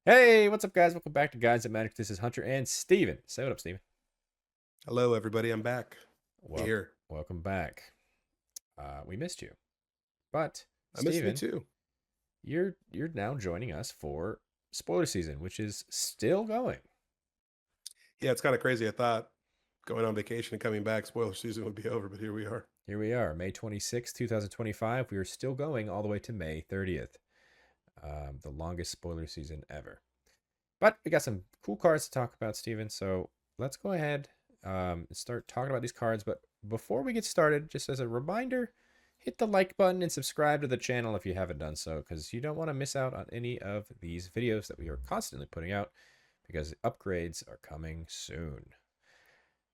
Hey, what's up, guys? Welcome back to Guides and Magic. This is Hunter and Steven. Say what up, Steven. Hello, everybody. I'm back Welcome, here. welcome back. We missed you, but I miss me Steven, too. you're now joining us for spoiler season, which is still going. Yeah, it's kind of crazy. I thought going on vacation and coming back, spoiler season would be over, but here we are. Here we are, May 26th, 2025. We are still going all the way to May 30th, the longest spoiler season ever. But we got some cool cards to talk about, Steven. So let's go ahead and start talking about these cards. But before we get started, just as a reminder, hit the like button and subscribe to the channel if you haven't done so, because you don't want to miss out on any of these videos that we are constantly putting out, because upgrades are coming soon.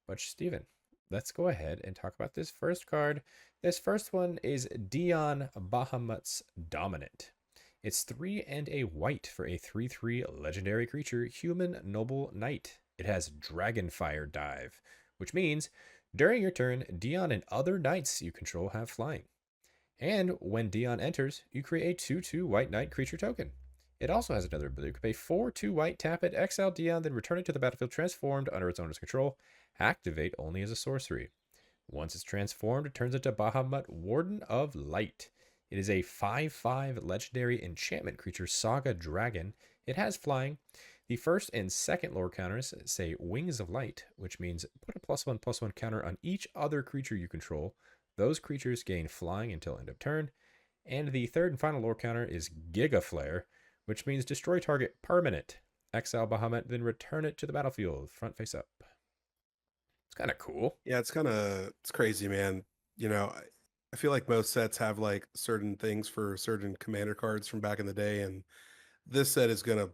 But Steven, let's go ahead and talk about this first card. This first one is Dion Bahamut's Dominant. It's 3 and a white for a 3/3 legendary creature, human noble knight. It has Dragonfire Dive, which means during your turn, Dion and other knights you control have flying. And when Dion enters, you create a 2/2 white knight creature token. It also has another ability. You can pay 4/2 white, tap it, exile Dion, then return it to the battlefield transformed under its owner's control. Activate only as a sorcery. Once it's transformed, it turns into Bahamut, Warden of Light. It is a 5/5 legendary enchantment creature, Saga Dragon. It has flying. The first and second lore counters say Wings of Light, which means put a +1/+1 counter on each other creature you control. Those creatures gain flying until end of turn. And the third and final lore counter is Giga Flare, which means destroy target permanent. Exile Bahamut, then return it to the battlefield, front face up. It's kind of cool. Yeah, it's crazy, man. I feel like most sets have like certain things for certain commander cards from back in the day, and this set is gonna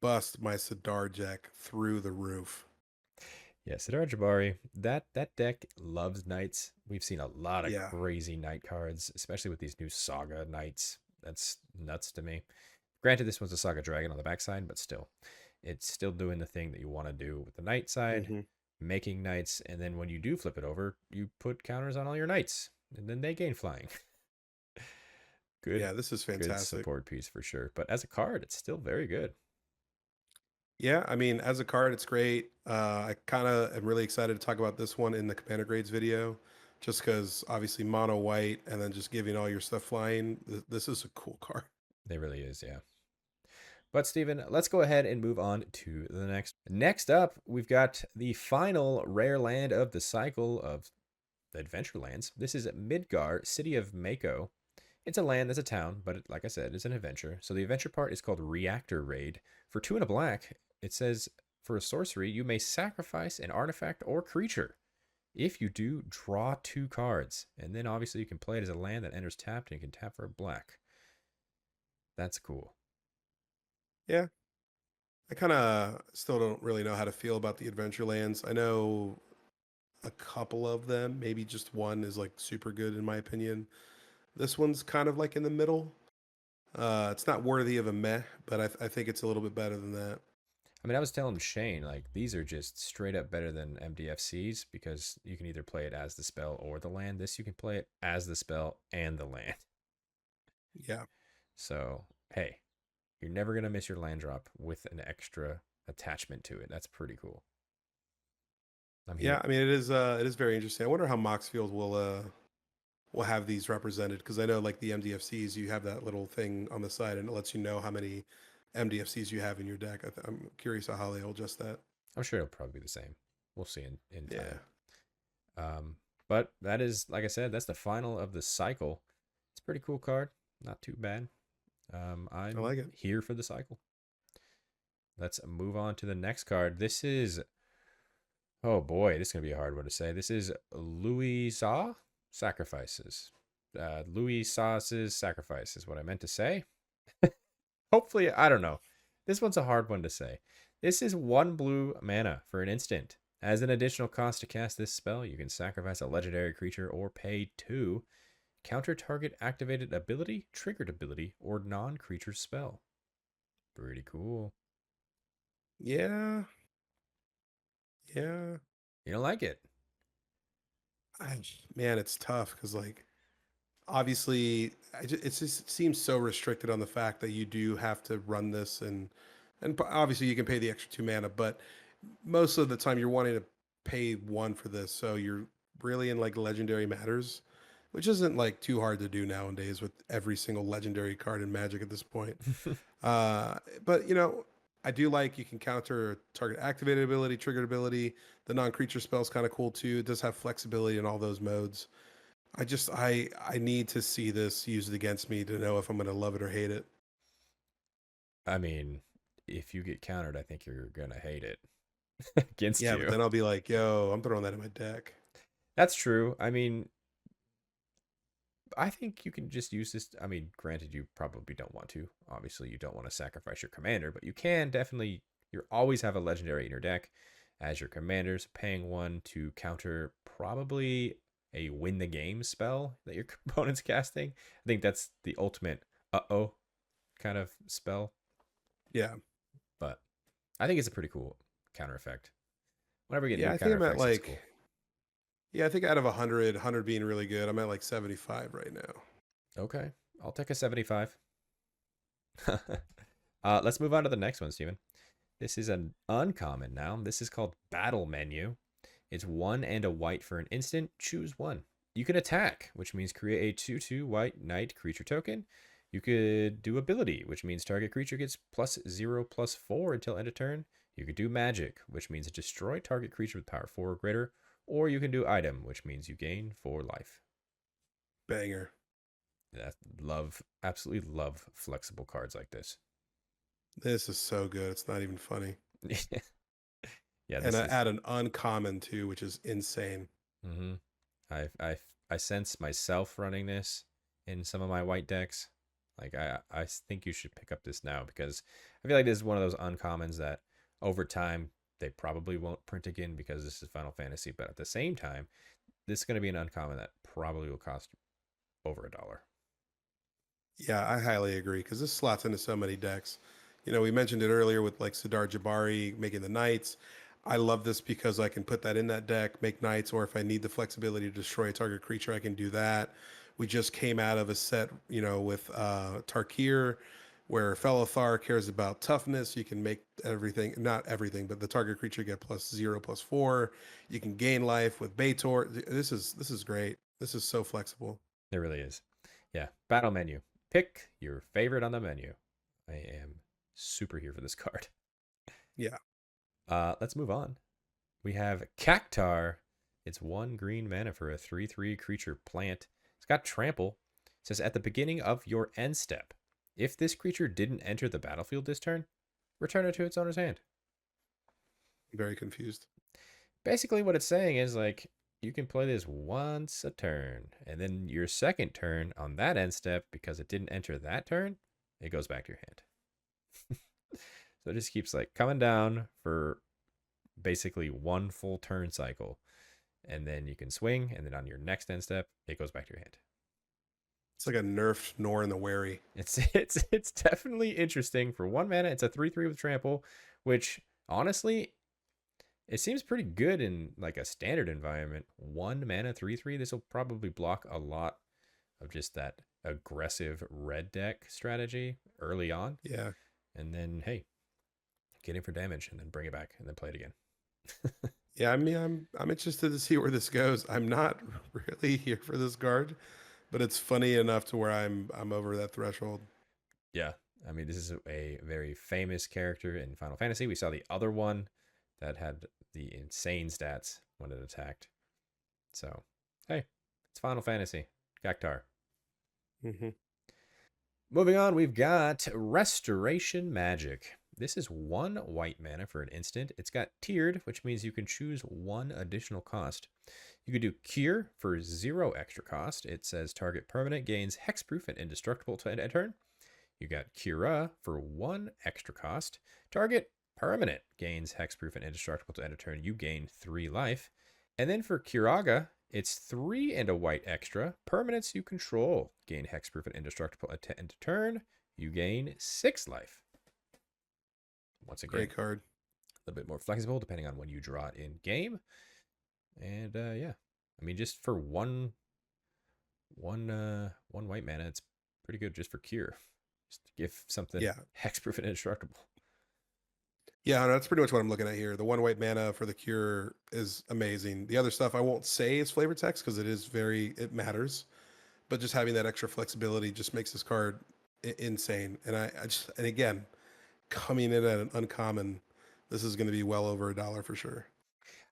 bust my Sidar Jack through the roof. Yeah, Sidar Jabari, that deck loves knights. We've seen a lot of Yeah, crazy knight cards, especially with these new Saga knights. That's nuts to me. Granted, this one's a Saga Dragon on the backside, but still, it's still doing the thing that you want to do with the knight side, hmm making knights, and then when you do flip it over, you put counters on all your knights, and then they gain flying. good, yeah, this is good fantastic. support piece for sure. But as a card, it's still very good. Yeah, I mean, as a card, it's great. I kind of am really excited to talk about this one in the commander grades video, just because obviously mono white and then just giving all your stuff flying. This is a cool card. It really is, yeah. But Steven, let's go ahead and move on to the next. Next up, we've got the final rare land of the cycle of the adventure lands. This is Midgar, City of Mako. It's a land that's a town, but like I said, it's an adventure. So the adventure part is called Reactor Raid. For 2 and a black, it says for a sorcery, you may sacrifice an artifact or creature. If you do, draw 2 cards. And then obviously you can play it as a land that enters tapped and you can tap for a black. That's cool. Yeah, I kind of still don't really know how to feel about the adventure lands. I know a couple of them, maybe just one is like super good in my opinion. This one's kind of like in the middle. It's not worthy of a meh, but I think it's a little bit better than that. I mean, I was telling Shane, like, these are just straight up better than MDFCs because you can either play it as the spell or the land. This, you can play it as the spell and the land. Yeah. So, hey, you're never going to miss your land drop with an extra attachment to it. That's pretty cool. I'm Yeah, here. I mean it is very interesting. I wonder how Moxfield will have these represented because I know like the MDFCs you have that little thing on the side and it lets you know how many MDFCs you have in your deck. I'm curious how they'll adjust that. I'm sure it'll probably be the same. We'll see in Yeah, time. But that is, like I said, that's the final of the cycle. It's a pretty cool card. Not too bad. I I'm like it. here for the cycle. Let's move on to the next card. This is Oh boy, this is gonna be a hard one to say. This is Louisoix sacrifices. Louisoix's sacrifice is what I meant to say. Hopefully, I don't know. This one's a hard one to say. This is 1 blue mana for an instant. As an additional cost to cast this spell, you can sacrifice a legendary creature or pay 2. Counter target activated ability, triggered ability, or non-creature spell. Pretty cool. Yeah, yeah. You don't like it? I, man, it's tough because like obviously it just seems so restricted on the fact that you do have to run this and And obviously you can pay the extra 2 mana, but most of the time you're wanting to pay 1 for this, so you're really in like legendary matters, which isn't like too hard to do nowadays with every single legendary card in Magic at this point. But I do like you can counter target activated ability, triggered ability. The non-creature spell's kind of cool too. It does have flexibility in all those modes. I need to see this used against me to know if I'm going to love it or hate it. I mean, if you get countered, I think you're gonna hate it against Yeah, but you. then I'll be like, yo, I'm throwing that in my deck. That's true. I mean, I think you can just use this. I mean, granted, you probably don't want to. Obviously, you don't want to sacrifice your commander, but you can definitely. You always have a legendary in your deck as your commanders, paying 1 to counter probably a win the game spell that your opponent's casting. I think that's the ultimate uh-oh kind of spell, Yeah. but I think it's a pretty cool counter effect. Whenever we get Yeah, new I think counter I'm at effects, it's like, cool. yeah, I think out of 100 being really good, I'm at like 75 right now. Okay, I'll take a 75. Let's move on to the next one, Steven. This is an uncommon now. This is called Battle Menu. It's 1 and a white for an instant. Choose one. You can attack, which means create a 2/2 white knight creature token. You could do ability, which means target creature gets +0/+4 until end of turn. You could do magic, which means destroy target creature with power 4 or greater. Or you can do item, which means you gain 4 life. Banger. That love, absolutely love flexible cards like this. This is so good. It's not even funny. Yeah, And this I is. add an uncommon too, which is insane. Mm-hmm. I sense myself running this in some of my white decks. Like I think you should pick up this now because I feel like this is one of those uncommons that over time they probably won't print again because this is Final Fantasy. But at the same time, this is going to be an uncommon that probably will cost over $1. Yeah, I highly agree because this slots into so many decks. We mentioned it earlier with like Sidar Jabari making the knights. I love this because I can put that in that deck, make knights, or if I need the flexibility to destroy a target creature, I can do that. We just came out of a set, with Tarkir, where Felithar cares about toughness. You can make everything, not everything, but the target creature get +0/+4. You can gain life with Baitor. This is great. This is so flexible. It really is. Yeah, battle menu. Pick your favorite on the menu. I am super here for this card. Yeah. Let's move on. We have Cactuar. It's 1 green mana for a 3/3 creature plant. It's got trample. It says at the beginning of your end step, if this creature didn't enter the battlefield this turn, return it to its owner's hand. Very confused. Basically, what it's saying is like you can play this once a turn, and then your second turn on that end step, because it didn't enter that turn, it goes back to your hand. So it just keeps like coming down for basically one full turn cycle, and then you can swing, and then on your next end step, it goes back to your hand. It's like a nerfed Nor in the Wary. It's definitely interesting. For 1 mana, it's a 3/3 with trample, which honestly, it seems pretty good in like a standard environment. 1 mana 3/3. This will probably block a lot of just that aggressive red deck strategy early on, Yeah. and then hey, get in for damage, and then bring it back, and then play it again. Yeah, I mean, I'm interested to see where this goes. I'm not really here for this card, but it's funny enough to where I'm over that threshold. Yeah, I mean, this is a very famous character in Final Fantasy. We saw the other one that had the insane stats when it attacked. So, hey, it's Final Fantasy. Cactuar. Hmm. Moving on, we've got Restoration Magic. This is 1 white mana for an instant. It's got tiered, which means you can choose 1 additional cost. You could do Cure for 0 extra cost. It says target permanent gains hexproof and indestructible to end turn. You got Cura for 1 extra cost. Target permanent gains hexproof and indestructible to end of turn. You gain 3 life. And then for Curaga, it's 3 and a white extra. Permanents you control gain hexproof and indestructible at end of turn. You gain 6 life. Once again, Great card. a little bit more flexible depending on when you draw it in game. And yeah, I mean, just for one white mana, it's pretty good just for Cure. Just to give something Yeah. hexproof and indestructible. Yeah, no, that's pretty much what I'm looking at here. The one white mana for the cure is amazing. The other stuff I won't say is flavor text because it matters. But just having that extra flexibility just makes this card insane. And and again, coming in at an uncommon, this is going to be well over $1 for sure.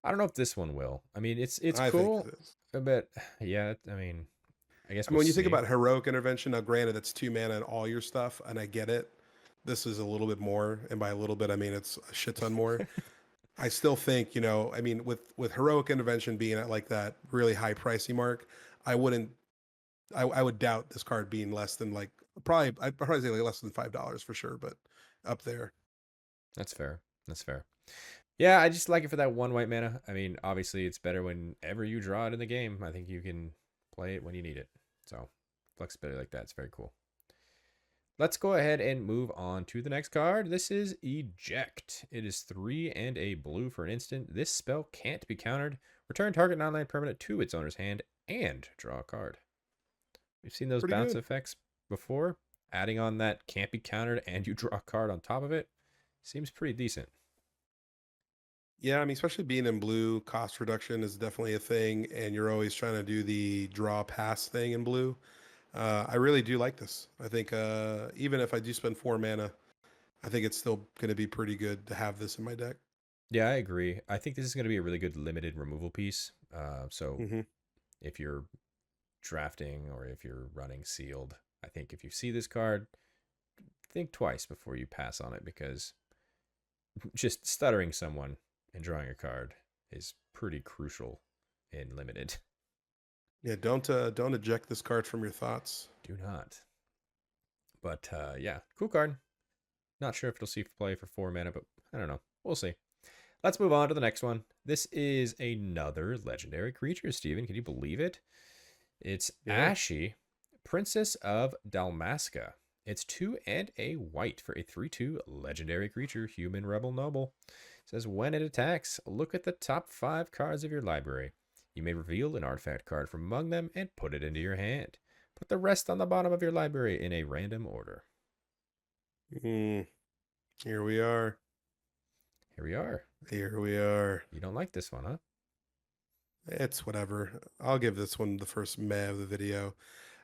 I don't know if this one will. I mean, it's I think it cool, is. but yeah, I mean, I guess I mean, we'll when you think see. about heroic intervention, now granted, that's 2 mana and all your stuff, and I get it. This is a little bit more, and by a little bit, I mean it's a shit ton more. I still think, I mean, with heroic intervention being at like that really high pricey mark, I wouldn't, I would doubt this card being less than like I'd probably say like less than $5 for sure, but up there. That's fair. That's fair. Yeah, I just like it for that one white mana. I mean, obviously, it's better whenever you draw it in the game. I think you can play it when you need it. So, flexibility like that's very cool. Let's go ahead and move on to the next card. This is Eject. It is 3 and a blue for an instant. This spell can't be countered. Return target non-land permanent to its owner's hand and draw a card. We've seen those Pretty bounce good. effects before. Adding on that can't be countered and you draw a card on top of it seems pretty decent. Yeah, I mean, especially being in blue, cost reduction is definitely a thing, and you're always trying to do the draw pass thing in blue. I really do like this. I think even if I do spend 4 mana, I think it's still going to be pretty good to have this in my deck. Yeah, I agree. I think this is going to be a really good limited removal piece. So Hmm. if you're drafting or if you're running sealed, I think if you see this card, think twice before you pass on it because just stuttering someone and drawing a card is pretty crucial in limited. Yeah, don't eject this card from your thoughts. Do not. But yeah, cool card. Not sure if it'll see play for 4 mana, but I don't know. We'll see. Let's move on to the next one. This is another legendary creature, Steven. Can you believe it? It's Yeah. Ashe, Princess of Dalmasca. It's 2 and a white for a 3/2 legendary creature, human rebel noble. It says when it attacks, look at the top 5 cards of your library. You may reveal an artifact card from among them and put it into your hand. Put the rest on the bottom of your library in a random order. Mm, here we are. Here we are. Here we are. You don't like this one, huh? It's whatever. I'll give this one the first meh of the video.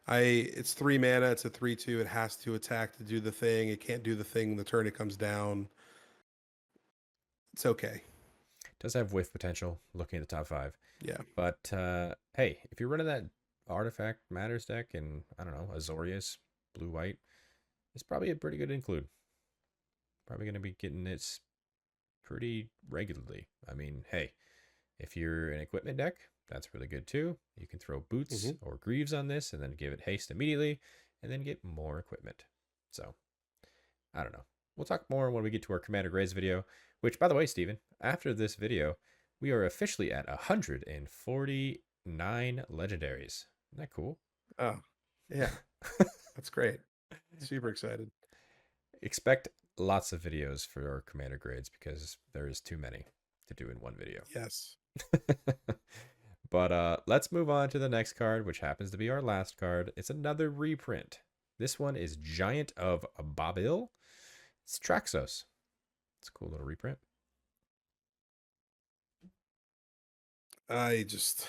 It's 3 mana. It's a 3/2. It has to attack to do the thing. It can't do the thing the turn it comes down. It's okay. Does have whiff potential looking at the top 5. Yeah. But hey, if you're running that artifact matters deck and I don't know, Azorius, blue white, it's probably a pretty good include. Probably going to be getting this pretty regularly. I mean, hey, if you're an equipment deck, that's really good too. You can throw boots Hmm. or greaves on this and then give it haste immediately and then get more equipment. So, I don't know. We'll talk more when we get to our Commander Grades video, which, by the way, Steven, after this video, we are officially at 149 legendaries. Isn't that cool? Oh, yeah. That's great. Super excited. Expect lots of videos for our Commander Grades because there is too many to do in one video. Yes. But let's move on to the next card, which happens to be our last card. It's another reprint. This one is Giant of Babil. It's Traxos. It's a cool little reprint. I just,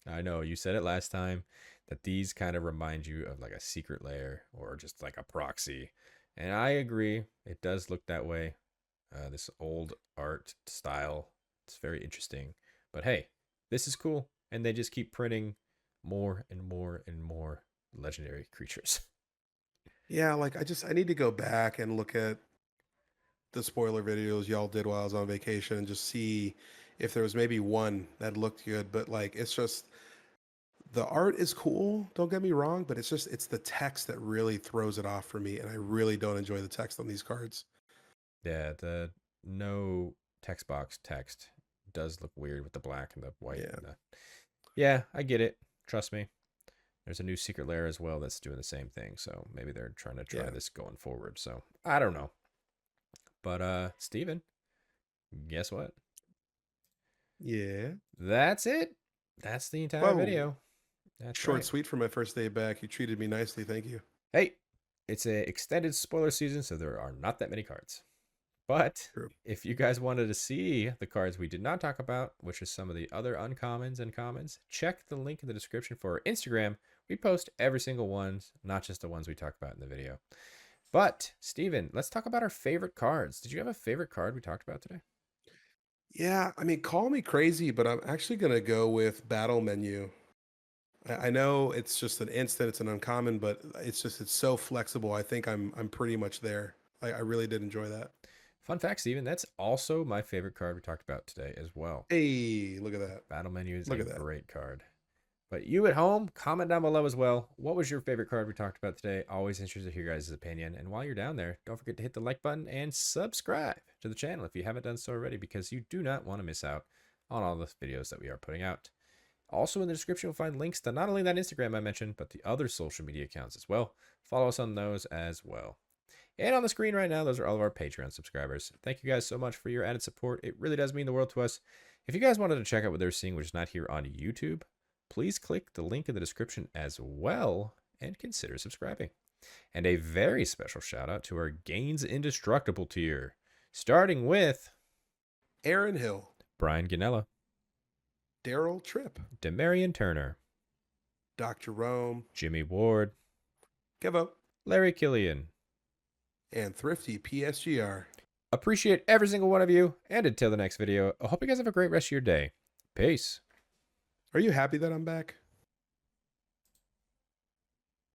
I know you said it last time that these kind of remind you of like a secret lair or just like a proxy. And I agree. It does look that way. This old art style. It's very interesting. But hey, this is cool. And they just keep printing more and more and more legendary creatures. yeah, like I need to go back and look at the spoiler videos y'all did while I was on vacation and just see if there was maybe one that looked good. But like, it's just, the art is cool, don't get me wrong, but it's the text that really throws it off for me, and I really don't enjoy the text on these cards. Yeah, the no text box text does look weird with the black and the white. Yeah. And the... Yeah, I get it. Trust me. There's a new secret lair as well that's doing the same thing. So maybe they're trying to try Yeah. this going forward. So I don't know. But Steven, guess what? Yeah. That's it. That's the entire Whoa. video. That's Short right. sweet for my first day back. You treated me nicely, thank you. Hey, it's a extended spoiler season, so there are not that many cards. But True. if you guys wanted to see the cards we did not talk about, which is some of the other uncommons and commons, check the link in the description for our Instagram. We post every single one, not just the ones we talk about in the video. But, Steven, let's talk about our favorite cards. Did you have a favorite card we talked about today? Yeah, I mean, call me crazy, but I'm actually gonna go with Battle Menu. I know it's just an instant, it's an uncommon, but it's so flexible. I think I'm pretty much there. I really did enjoy that. Fun fact, Steven, that's also my favorite card we talked about today as well. Hey, look at that. Battle Menu is Look a at that. great card. But you at home, comment down below as well. What was your favorite card we talked about today? Always interested to hear your guys' opinion. And while you're down there, don't forget to hit the like button and subscribe to the channel if you haven't done so already, because you do not want to miss out on all the videos that we are putting out. Also in the description, you'll find links to not only that Instagram I mentioned, but the other social media accounts as well. Follow us on those as well. And on the screen right now, those are all of our Patreon subscribers. Thank you guys so much for your added support. It really does mean the world to us. If you guys wanted to check out what they're seeing, which is not here on YouTube, please click the link in the description as well and consider subscribing. And a very special shout out to our Gains Indestructible tier, starting with Aaron Hill, Brian Ganella, Daryl Tripp, Demarion Turner, Dr. Rome, Jimmy Ward, Kevo, Larry Killian, and Thrifty PSGR. Appreciate every single one of you, and until the next video, I hope you guys have a great rest of your day. Peace. Are you happy that I'm back?